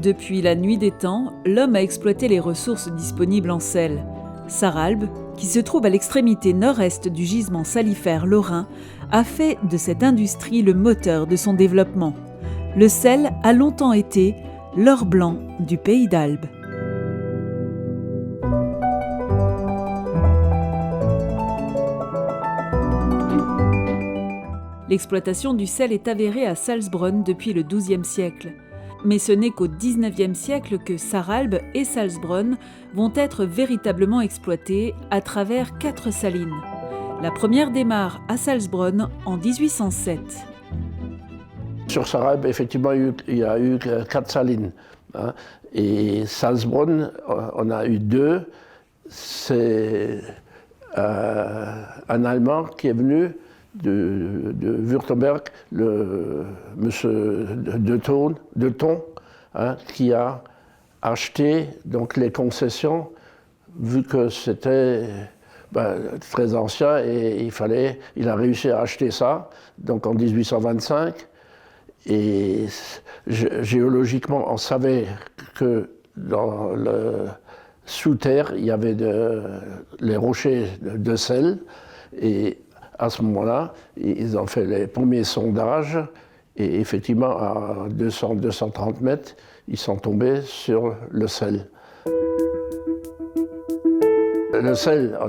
Depuis la nuit des temps, l'homme a exploité les ressources disponibles en sel. Sarralbe, qui se trouve à l'extrémité nord-est du gisement salifère lorrain, a fait de cette industrie le moteur de son développement. Le sel a longtemps été l'or blanc du pays d'Albe. L'exploitation du sel est avérée à Salzbronn depuis le XIIe siècle. Mais ce n'est qu'au XIXe siècle que Sarralbe et Salzbronn vont être véritablement exploités à travers 4 salines. La première démarre à Salzbronn en 1807. Sur Sarralbe, effectivement, il y a eu 4 salines. Et Salzbronn, on a eu 2. C'est un Allemand qui est venu de Württemberg, le monsieur de Thon, qui a acheté donc, les concessions, vu que c'était très ancien et il a réussi à acheter ça, donc en 1825. Et géologiquement, on savait que dans le sous-terre, il y avait les rochers de sel. Et à ce moment-là, ils ont fait les premiers sondages et effectivement, à 200-230 mètres, ils sont tombés sur le sel. Le sel,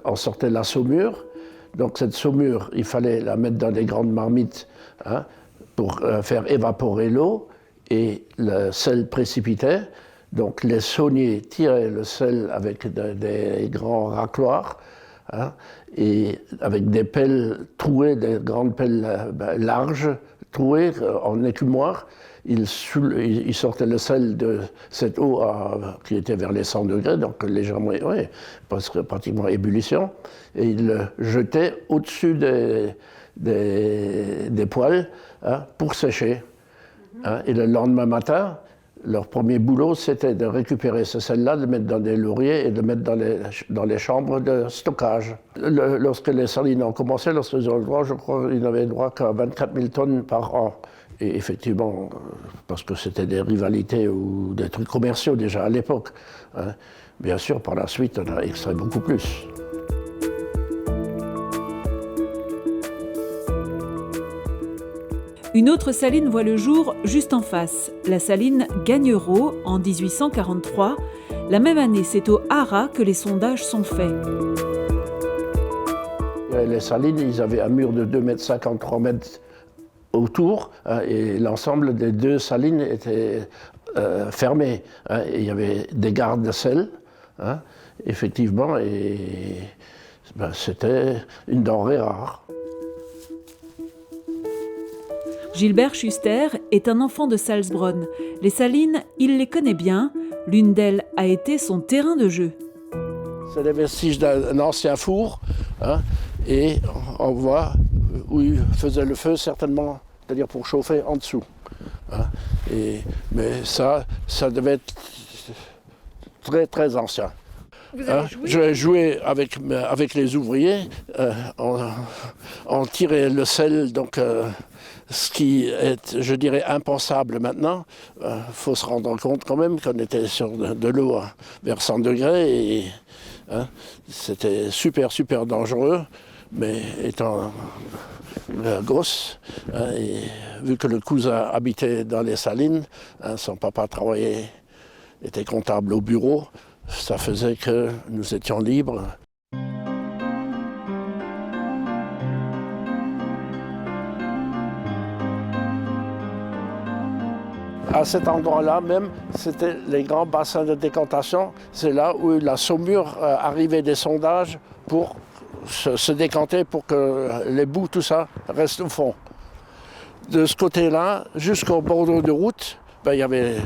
on sortait la saumure. Donc cette saumure, il fallait la mettre dans des grandes marmites pour faire évaporer l'eau et le sel précipitait. Donc les sauniers tiraient le sel avec des grands racloirs. Et avec des pelles trouées, des grandes pelles larges, trouées en écumoire, ils sortaient le sel de cette eau qui était vers les 100 degrés, donc légèrement, pratiquement ébullition, et ils le jetaient au-dessus des poêles pour sécher. Et le lendemain matin, leur premier boulot, c'était de récupérer ce sel-là, de le mettre dans des lauriers et de le mettre dans les chambres de stockage. Lorsque les salines ont commencé, lorsqu'ils ont le droit, je crois qu'ils n'avaient le droit qu'à 24 000 tonnes par an. Et effectivement, parce que c'était des rivalités ou des trucs commerciaux déjà à l'époque. Bien sûr, par la suite, on a extrait beaucoup plus. Une autre saline voit le jour juste en face, la saline Gagnereau en 1843. La même année, c'est au Haras que les sondages sont faits. Les salines, ils avaient un mur de 2,50 m, 3 mètres autour, et l'ensemble des 2 salines était fermé. Et il y avait des gardes de sel, effectivement, et c'était une denrée rare. Gilbert Schuster est un enfant de Salzbronn. Les salines, il les connaît bien. L'une d'elles a été son terrain de jeu. C'est les vestiges d'un ancien four, et on voit où il faisait le feu, certainement, c'est-à-dire pour chauffer en dessous. Mais ça devait être très, très ancien. Je jouais avec les ouvriers, on tirait le sel, donc ce qui est, je dirais, impensable maintenant. Faut se rendre compte quand même qu'on était sur de l'eau vers 100 degrés et c'était super, super dangereux. Mais étant gosse, et vu que le cousin habitait dans les salines, son papa travaillait, était comptable au bureau, ça faisait que nous étions libres. À cet endroit-là même, c'était les grands bassins de décantation. C'est là où la saumure arrivait des sondages pour se décanter pour que les boues, tout ça, restent au fond. De ce côté-là, jusqu'au bord de route, il y avait,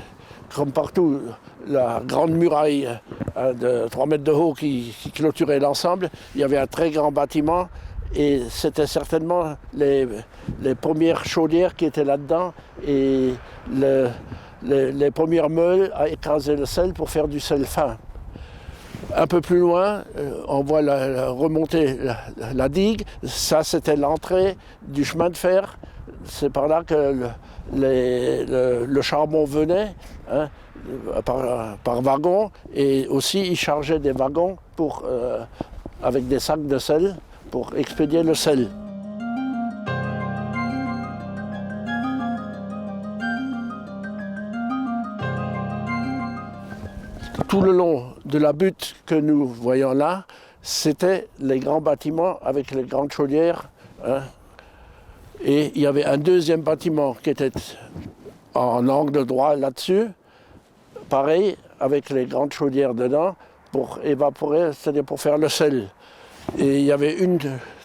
comme partout, la grande muraille de 3 mètres de haut qui clôturait l'ensemble. Il y avait un très grand bâtiment et c'était certainement les premières chaudières qui étaient là-dedans et les premières meules à écraser le sel pour faire du sel fin. Un peu plus loin, on voit remonter la digue. Ça, c'était l'entrée du chemin de fer c'est par là que le charbon venait, hein, par wagon, et aussi ils chargeaient des wagons avec des sacs de sel pour expédier le sel. Tout le long de la butte que nous voyons là, c'était les grands bâtiments avec les grandes chaudières, hein. Et il y avait un deuxième bâtiment qui était en angle droit là-dessus, pareil, avec les grandes chaudières dedans pour évaporer, c'est-à-dire pour faire le sel. Et il y avait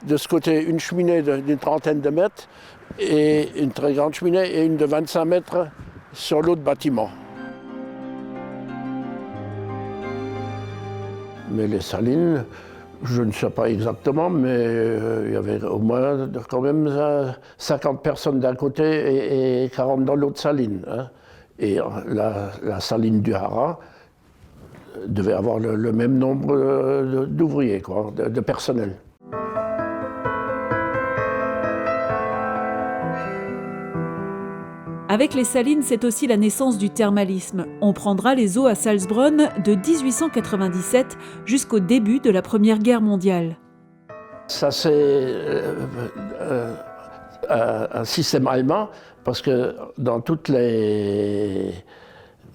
de ce côté une cheminée d'une trentaine de mètres, et une très grande cheminée, et une de 25 mètres sur l'autre bâtiment. Mais les salines, je ne sais pas exactement, mais il y avait au moins quand même 50 personnes d'un côté et 40 dans l'autre saline, hein. Et la saline du Haras devait avoir le même nombre d'ouvriers, quoi, de personnel. Avec les salines, c'est aussi la naissance du thermalisme. On prendra les eaux à Salzbronn de 1897 jusqu'au début de la Première Guerre mondiale. Ça, c'est un système allemand, parce que dans toutes les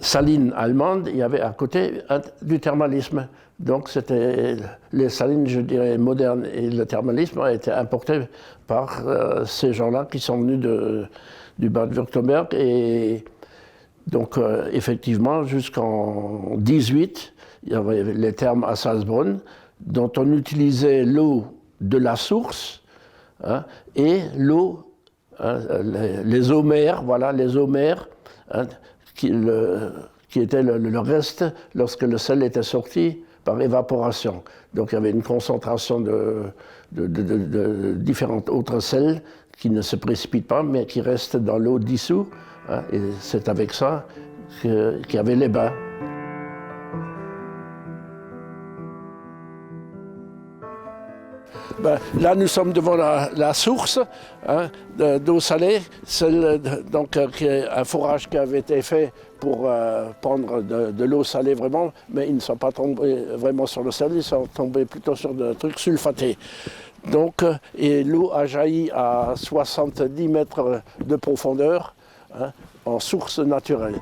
salines allemandes, il y avait à côté du thermalisme. Donc c'était les salines, je dirais, modernes, et le thermalisme a été importé par ces gens-là qui sont venus du Bade-Württemberg. Et donc effectivement, jusqu'en 18, il y avait les thermes à Salzbronn, dont on utilisait l'eau de la source, hein, et l'eau, hein, les eaux mers, voilà, les eaux mers, hein, qui était le reste lorsque le sel était sorti par évaporation. Donc il y avait une concentration de différentes autres sels qui ne se précipitent pas, mais qui restent dans l'eau dissoute, hein, et c'est avec ça qu'il y avait les bains. Ben, là, nous sommes devant la source, hein, d'eau salée, qui est un forage qui avait été fait pour prendre de l'eau salée vraiment, mais ils ne sont pas tombés vraiment sur le sel, ils sont tombés plutôt sur des trucs sulfatés. Donc, et l'eau a jailli à 70 mètres de profondeur, hein, en source naturelle.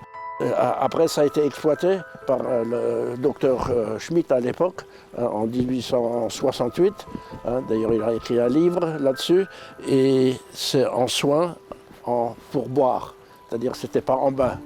Après, ça a été exploité par le docteur Schmitt à l'époque, hein, en 1868. Hein, d'ailleurs, il a écrit un livre là-dessus. Et c'est en soins pour boire, c'est-à-dire que ce n'était pas en bain.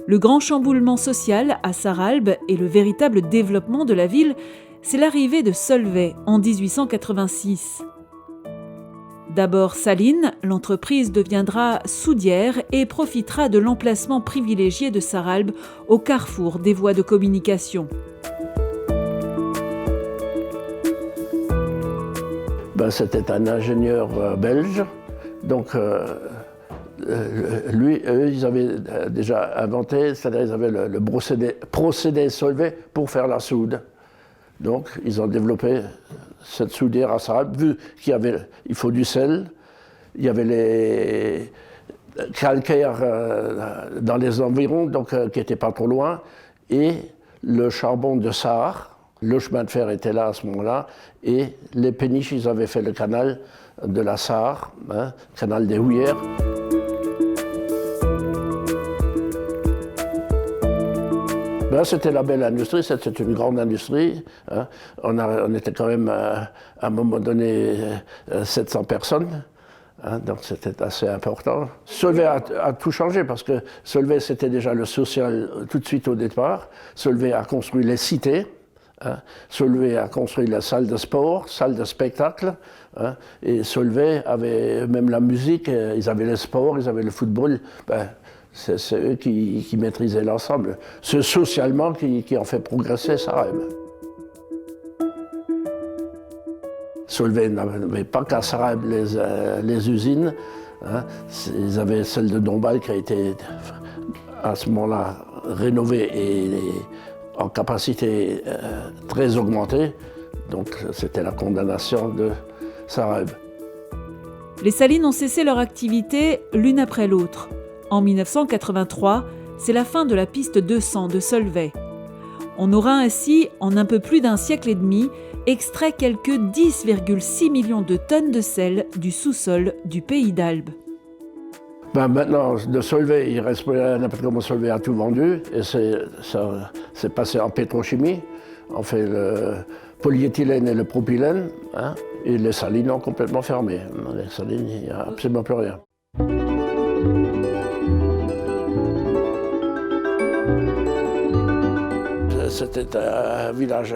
Le grand chamboulement social à Sarralbe et le véritable développement de la ville, c'est l'arrivée de Solvay en 1886. D'abord saline, l'entreprise deviendra soudière et profitera de l'emplacement privilégié de Sarralbe au carrefour des voies de communication. C'était un ingénieur belge, donc eux, ils avaient déjà inventé, c'est-à-dire ils avaient le procédé Solvay pour faire la soude. Donc ils ont développé cette soudière à Sarralbe, vu il faut du sel, il y avait les calcaires dans les environs, donc qui n'étaient pas trop loin, et le charbon de Sarre. Le chemin de fer était là à ce moment-là, et les péniches, ils avaient fait le canal de la Sarre, hein, canal des Houillères. C'était la belle industrie, c'était une grande industrie, hein. On était quand même, à un moment donné, 700 personnes, hein, donc c'était assez important. Solvay a tout changé, parce que Solvay, c'était déjà le social tout de suite au départ. Solvay a construit les cités, hein. Solvay a construit la salle de sport, salle de spectacle, hein. Et Solvay avait même la musique, ils avaient le sport, ils avaient le football. C'est eux qui maîtrisaient l'ensemble. C'est socialement qui ont fait progresser Sarralbe. Solvay n'avait pas qu'à Sarralbe les usines, hein. Ils avaient celle de Dombasle qui a été à ce moment-là rénovée et en capacité très augmentée. Donc c'était la condamnation de Saralbe. Les salines ont cessé leur activité l'une après l'autre. En 1983, c'est la fin de la piste 200 de Solvay. On aura ainsi, en un peu plus d'un siècle et demi, extrait quelques 10,6 millions de tonnes de sel du sous-sol du pays d'Albe. Maintenant, de Solvay, il reste n'importe comment. Solvay a tout vendu et c'est passé en pétrochimie. On fait le polyéthylène et le propylène, hein, et les salines ont complètement fermé. Les salines, il n'y a absolument plus rien. C'était un village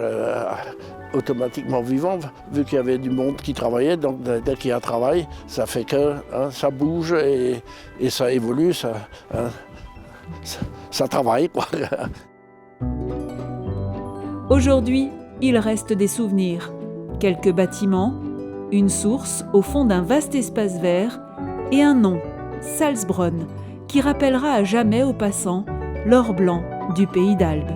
automatiquement vivant, vu qu'il y avait du monde qui travaillait. Donc dès qu'il y a un travail, ça fait que ça bouge et ça évolue, ça travaille, quoi. Aujourd'hui, il reste des souvenirs, quelques bâtiments, une source au fond d'un vaste espace vert et un nom, Salzbronn, qui rappellera à jamais aux passants l'or blanc du pays d'Albe.